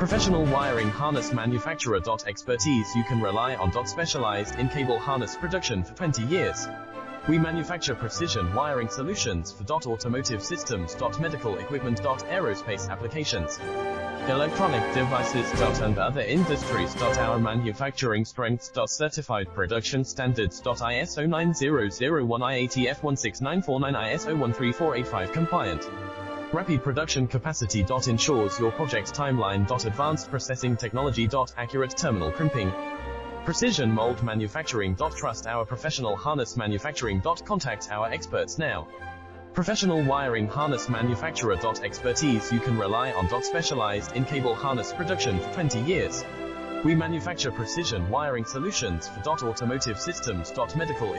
Professional wiring harness manufacturer. Expertise you can rely on. Specialized in cable harness production for 20 years. We manufacture precision wiring solutions for automotive systems, medical equipment, aerospace applications, electronic devices, and other industries. Our manufacturing strengths, certified production standards, ISO 9001, IATF 16949, ISO 13485 compliant. Rapid production capacity. Ensures your project timeline. Advanced processing technology. Accurate terminal crimping. Precision mold manufacturing. Trust our professional harness manufacturing. Contact our experts now. Professional wiring harness manufacturer. Expertise you can rely on. Specialized in cable harness production for 20 years. We manufacture precision wiring solutions for automotive systems, medical